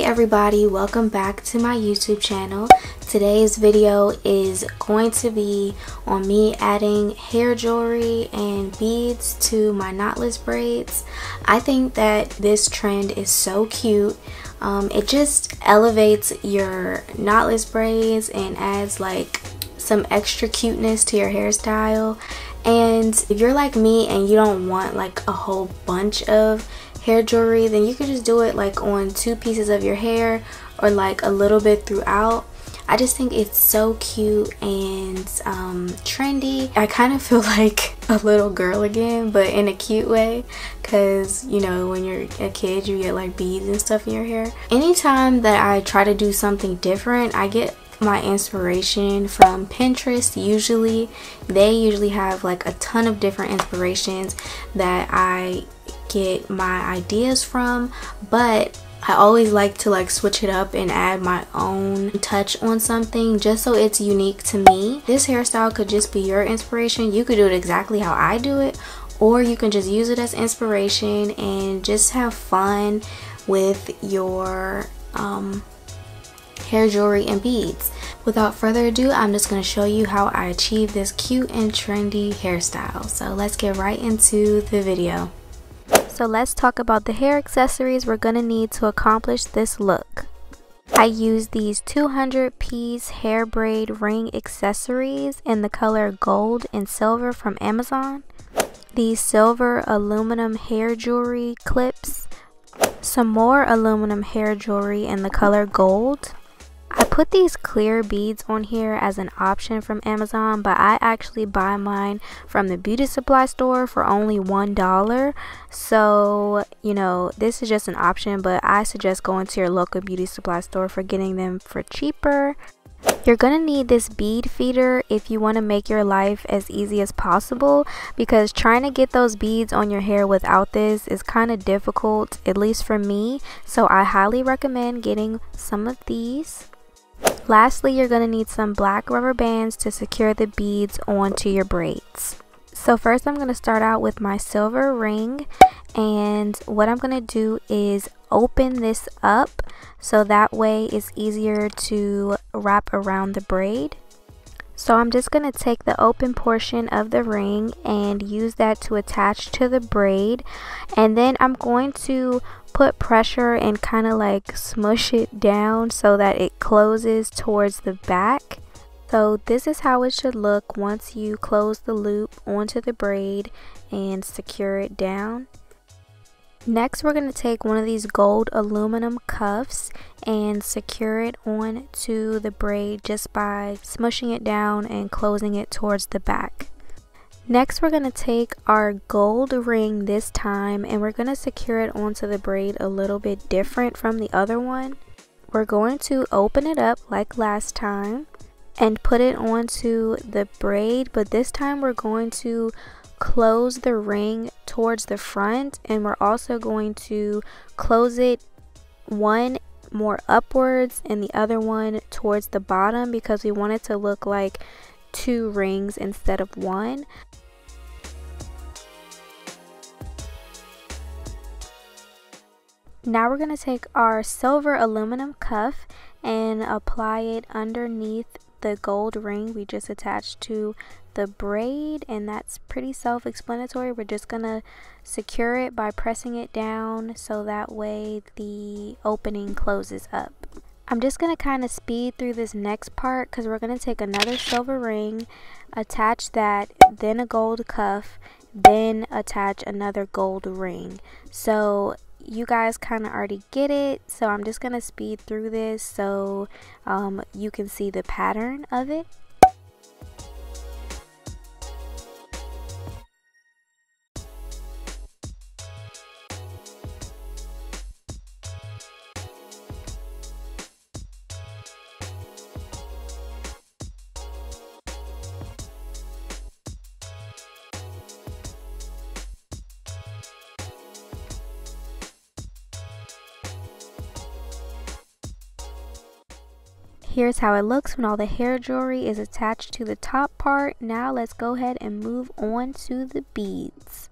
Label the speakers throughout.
Speaker 1: Hey everybody, welcome back to my YouTube channel. Today's video is going to be on me adding hair jewelry and beads to my knotless braids. I think that this trend is so cute. It just elevates your knotless braids and adds like some extra cuteness to your hairstyle. And if you're like me and you don't want like a whole bunch of hair jewelry, then you could just do it like on 2 pieces of your hair or like a little bit throughout. I just think it's so cute and trendy. I kind of feel like a little girl again, but in a cute way, because you know when you're a kid you get like beads and stuff in your hair. Anytime that I try to do something different, I get my inspiration from Pinterest. They usually have like a ton of different inspirations that I get my ideas from, but I always like to like switch it up and add my own touch on something just so it's unique to me. This hairstyle could just be your inspiration. You could do it exactly how I do it, or you can just use it as inspiration and just have fun with your hair jewelry and beads. Without further ado, I'm just going to show you how I achieve this cute and trendy hairstyle. So let's get right into the video. So let's talk about the hair accessories we're going to need to accomplish this look. I used these 200-piece hair braid ring accessories in the color gold and silver from Amazon. These silver aluminum hair jewelry clips. Some more aluminum hair jewelry in the color gold. I put these clear beads on here as an option from Amazon, but I actually buy mine from the beauty supply store for only $1. So, you know, this is just an option, but I suggest going to your local beauty supply store for getting them for cheaper. You're going to need this bead feeder if you want to make your life as easy as possible, because trying to get those beads on your hair without this is kind of difficult, at least for me. So I highly recommend getting some of these. Lastly, you're going to need some black rubber bands to secure the beads onto your braids. So first I'm going to start out with my silver ring, and what I'm going to do is open this up so that way it's easier to wrap around the braid. So I'm just going to take the open portion of the ring and use that to attach to the braid, and then I'm going to put pressure and kind of like smush it down so that it closes towards the back. So this is how it should look once you close the loop onto the braid and secure it down. Next, we're going to take one of these gold aluminum cuffs and secure it onto the braid just by smushing it down and closing it towards the back. Next, we're going to take our gold ring this time, and we're going to secure it onto the braid a little bit different from the other one. We're going to open it up like last time and put it onto the braid, but this time we're going to close the ring towards the front, and we're also going to close it one more upwards and the other one towards the bottom, because we want it to look like 2 rings instead of 1. Now we're going to take our silver aluminum cuff and apply it underneath the gold ring we just attached to the braid, and that's pretty self-explanatory. We're just going to secure it by pressing it down so that way the opening closes up. I'm just going to kind of speed through this next part because we're going to take another silver ring, attach that, then a gold cuff, then attach another gold ring. So you guys kind of already get it, so I'm just going to speed through this so you can see the pattern of it. Here's how it looks when all the hair jewelry is attached to the top part. Now let's go ahead and move on to the beads.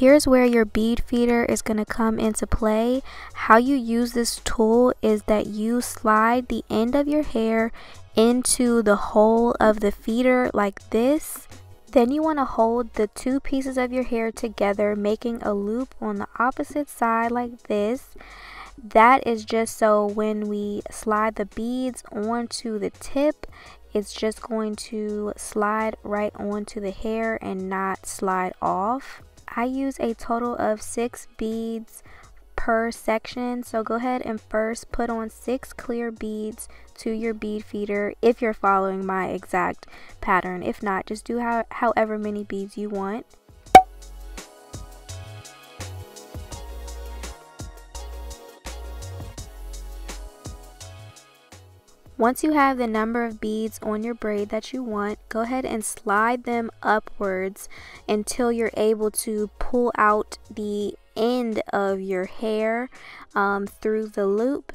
Speaker 1: here's where your bead feeder is going to come into play. How you use this tool is that you slide the end of your hair into the hole of the feeder like this. Then you want to hold the two pieces of your hair together, making a loop on the opposite side like this. That is just so when we slide the beads onto the tip, it's just going to slide right onto the hair and not slide off. I use a total of 6 beads per section, so go ahead and first put on 6 clear beads to your bead feeder if you're following my exact pattern. If not, just do however many beads you want. Once you have the number of beads on your braid that you want, go ahead and slide them upwards until you're able to pull out the end of your hair through the loop,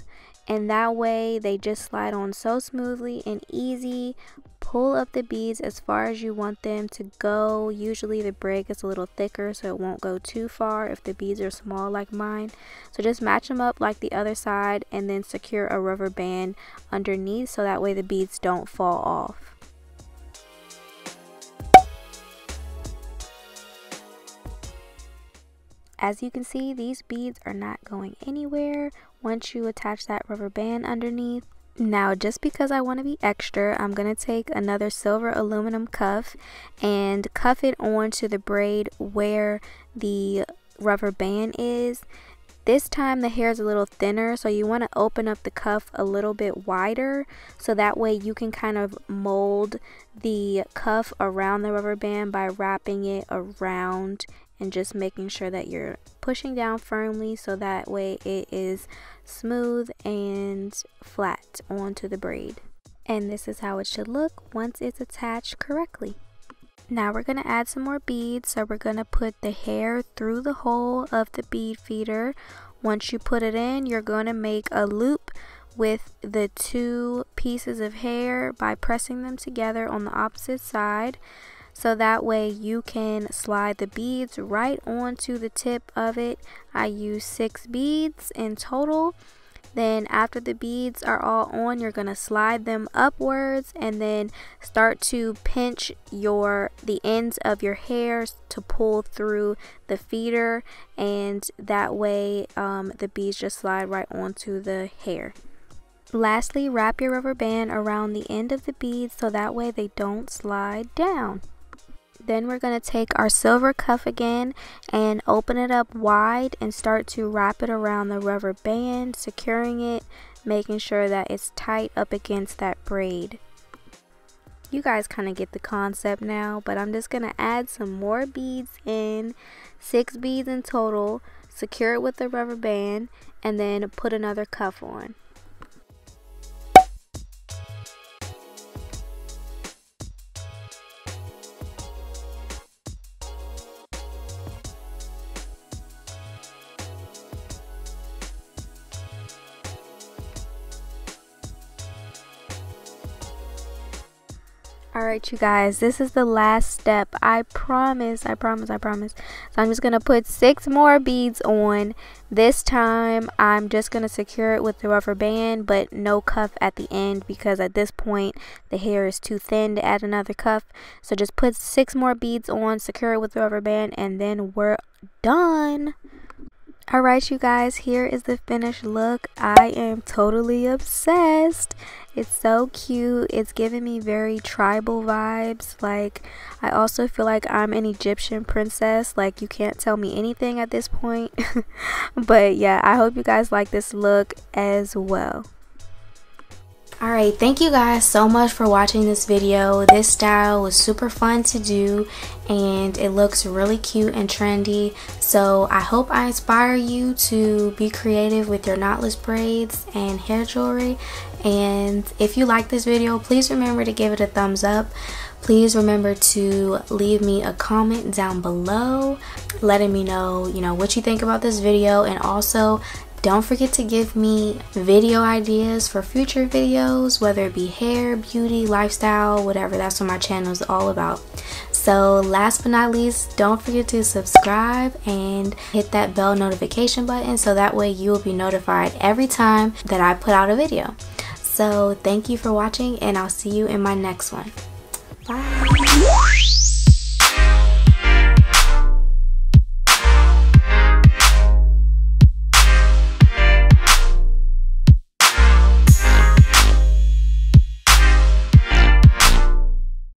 Speaker 1: and that way they just slide on so smoothly and easy. Pull up the beads as far as you want them to go. Usually the braid gets a little thicker, so it won't go too far if the beads are small like mine. So just match them up like the other side and then secure a rubber band underneath so that way the beads don't fall off. As you can see, these beads are not going anywhere once you attach that rubber band underneath. Now, just because I want to be extra, I'm going to take another silver aluminum cuff and cuff it onto the braid where the rubber band is. This time the hair is a little thinner, so you want to open up the cuff a little bit wider so that way you can kind of mold the cuff around the rubber band by wrapping it around and just making sure that you're pushing down firmly so that way it is smooth and flat onto the braid. And this is how it should look once it's attached correctly. Now we're going to add some more beads, so we're going to put the hair through the hole of the bead feeder. Once you put it in, you're going to make a loop with the two pieces of hair by pressing them together on the opposite side. So that way you can slide the beads right onto the tip of it. I use 6 beads in total. Then after the beads are all on, you're going to slide them upwards and then start to pinch the ends of your hair to pull through the feeder, and that way the beads just slide right onto the hair. Lastly, wrap your rubber band around the end of the beads so that way they don't slide down. Then we're going to take our silver cuff again and open it up wide and start to wrap it around the rubber band, securing it, making sure that it's tight up against that braid. You guys kind of get the concept now, but I'm just going to add some more beads in, 6 beads in total, secure it with the rubber band, and then put another cuff on. Alright you guys, this is the last step. I promise. So I'm just going to put 6 more beads on. This time I'm just going to secure it with the rubber band, but no cuff at the end because at this point the hair is too thin to add another cuff. So just put 6 more beads on, secure it with the rubber band, and then we're done. Alright you guys, here is the finished look. I am totally obsessed. It's so cute. It's giving me very tribal vibes. Like, I also feel like I'm an Egyptian princess. Like, you can't tell me anything at this point. But yeah, I hope you guys like this look as well. Alright, thank you guys so much for watching this video. This style was super fun to do and it looks really cute and trendy. So I hope I inspire you to be creative with your knotless braids and hair jewelry. And if you like this video, please remember to give it a thumbs up. Please remember to leave me a comment down below letting me know, what you think about this video, and also don't forget to give me video ideas for future videos, whether it be hair, beauty, lifestyle, whatever. That's what my channel is all about. So last but not least, don't forget to subscribe and hit that bell notification button so that way you will be notified every time that I put out a video. So thank you for watching, and I'll see you in my next one. Bye.